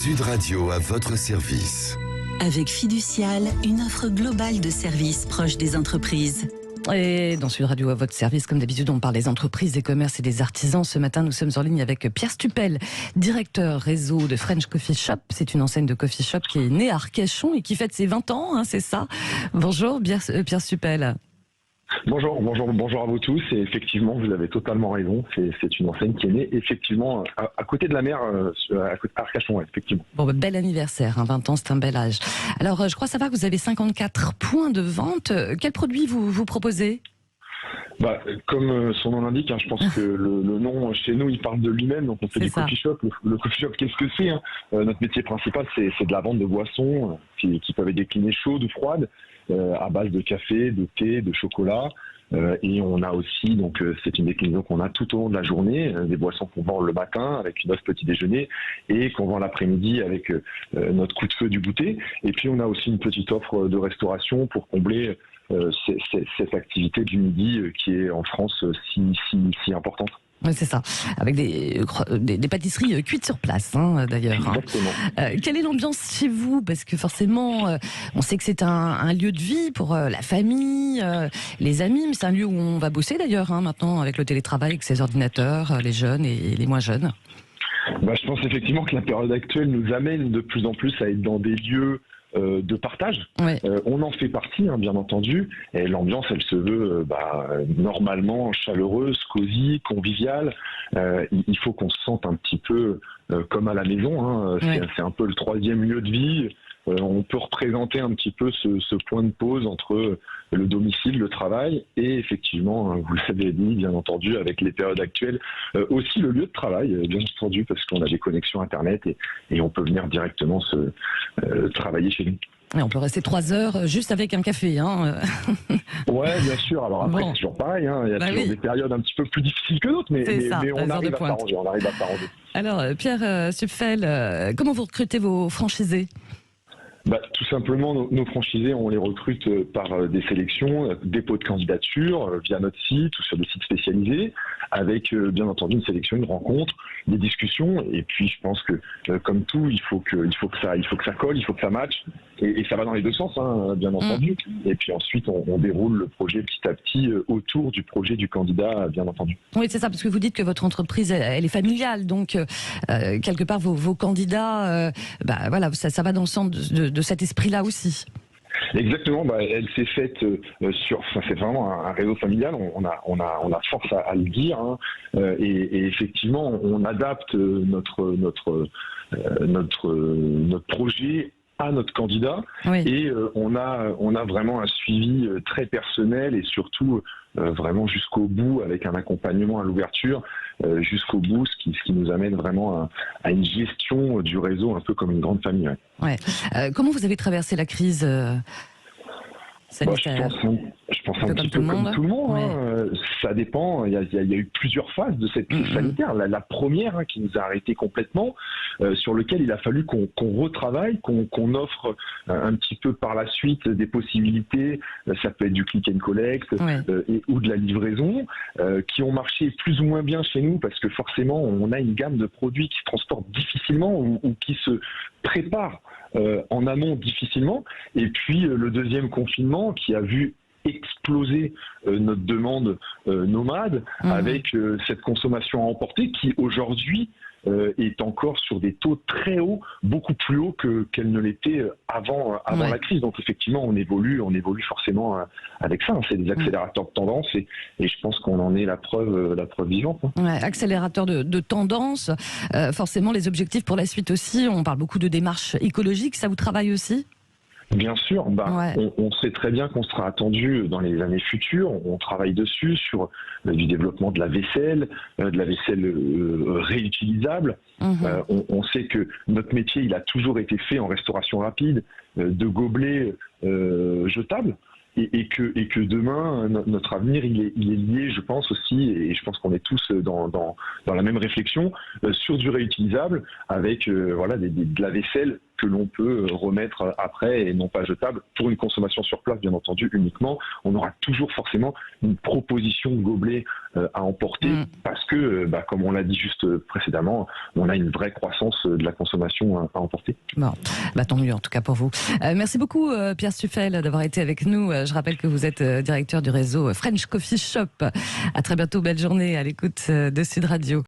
Sud Radio à votre service. Avec Fiducial, une offre globale de services proches des entreprises. Et dans Sud Radio à votre service, comme d'habitude, on parle des entreprises, des commerces et des artisans. Ce matin, nous sommes en ligne avec Pierre Stupel, directeur réseau de French Coffee Shop. C'est une enseigne de coffee shop qui est née à Arcachon et qui fête ses 20 ans, hein, c'est ça. Bonjour Pierre Stupel. Bonjour à vous tous. Et effectivement, vous avez totalement raison. C'est une enseigne qui est née effectivement à côté de la mer, à Arcachon, effectivement. Bon, bel anniversaire, hein, 20 ans, c'est un bel âge. Alors, je crois savoir que vous avez 54 points de vente. Quels produits vous proposez ? Comme son nom l'indique, je pense que le nom chez nous, il parle de lui-même. Donc on fait du coffee shop. Le coffee shop, qu'est-ce que c'est, Notre métier principal, c'est de la vente de boissons qui peuvent être déclinées chaudes ou froides, à base de café, de thé, de chocolat. Et on a aussi, donc c'est une déclinaison qu'on a tout au long de la journée, des boissons qu'on vend le matin avec une offre petit déjeuner et qu'on vend l'après-midi avec notre coup de feu du goûter. Et puis on a aussi une petite offre de restauration pour combler cette activité du midi qui est en France si importante. Oui, c'est ça, avec des pâtisseries cuites sur place, d'ailleurs. Exactement. Quelle est l'ambiance chez vous ? Parce que forcément, on sait que c'est un lieu de vie pour la famille, les amis, mais c'est un lieu où on va bosser d'ailleurs, maintenant, avec le télétravail, avec ses ordinateurs, les jeunes et les moins jeunes. Je pense effectivement que la période actuelle nous amène de plus en plus à être dans des lieux de partage. Ouais. On en fait partie, bien entendu, et l'ambiance, elle se veut normalement chaleureuse, cosy, conviviale. Il faut qu'on se sente un petit peu comme à la maison. Ouais. C'est un peu le troisième lieu de vie. On peut représenter un petit peu ce point de pause entre le domicile, le travail et effectivement, vous l'avez dit, bien entendu, avec les périodes actuelles, aussi le lieu de travail, bien entendu, parce qu'on a des connexions Internet et on peut venir directement travailler chez nous. Et on peut rester 3 heures juste avec un café. Ouais, bien sûr. Alors après, c'est toujours pareil. Il y a toujours des périodes un petit peu plus difficiles que d'autres, mais on arrive à s'arranger. Alors, Pierre Stupel, comment vous recrutez vos franchisés ? Tout simplement, nos franchisés, on les recrute par des sélections, dépôt de candidature via notre site ou sur des sites spécialisés, avec bien entendu une sélection, une rencontre, des discussions. Et puis, je pense que comme tout, il faut que ça colle, il faut que ça matche, et ça va dans les deux sens, bien entendu. Et puis ensuite, on déroule le projet petit à petit autour du projet du candidat, bien entendu. Oui, c'est ça, parce que vous dites que votre entreprise, elle est familiale, donc quelque part vos candidats, ça va dans le sens de cet esprit-là aussi. Exactement, elle s'est faite c'est vraiment un réseau familial, on a force à le dire, et effectivement on adapte notre projet à notre candidat, oui. Et on a vraiment un suivi très personnel et surtout vraiment jusqu'au bout, avec un accompagnement à l'ouverture jusqu'au bout, ce qui nous amène vraiment à une gestion du réseau un peu comme une grande famille. Ouais. Comment vous avez traversé la crise sanitaire ? Je pense un petit peu comme tout le monde. Ouais. Ça dépend. Il y a eu plusieurs phases de cette crise sanitaire. La première qui nous a arrêtés complètement, sur lequel il a fallu qu'on retravaille, qu'on offre un petit peu par la suite des possibilités. Ça peut être du click and collect ou de la livraison, qui ont marché plus ou moins bien chez nous parce que forcément on a une gamme de produits qui se transportent difficilement ou qui se préparent en amont difficilement. Et puis le deuxième confinement qui a vu exploser notre demande nomade avec cette consommation à emporter qui aujourd'hui est encore sur des taux très hauts, beaucoup plus hauts qu'elle ne l'était avant la crise. Donc effectivement, on évolue forcément avec ça. C'est des accélérateurs de tendance et je pense qu'on en est la preuve vivante. Ouais, accélérateur de tendance. Forcément, les objectifs pour la suite aussi. On parle beaucoup de démarches écologiques. Ça vous travaille aussi ? Bien sûr, on sait très bien qu'on sera attendu dans les années futures. On travaille dessus sur du développement de la vaisselle réutilisable. On sait que notre métier, il a toujours été fait en restauration rapide, de gobelets jetables. Et que demain, notre avenir, il est lié, je pense aussi, et je pense qu'on est tous dans la même réflexion, sur du réutilisable, avec de la vaisselle que l'on peut remettre après et non pas jetable. Pour une consommation sur place, bien entendu, uniquement, on aura toujours forcément une proposition de gobelet à emporter parce que, comme on l'a dit juste précédemment, on a une vraie croissance de la consommation à emporter. Bon, tant mieux en tout cas pour vous. Merci beaucoup Pierre Stuffel d'avoir été avec nous. Je rappelle que vous êtes directeur du réseau French Coffee Shop. À très bientôt, belle journée à l'écoute de Sud Radio.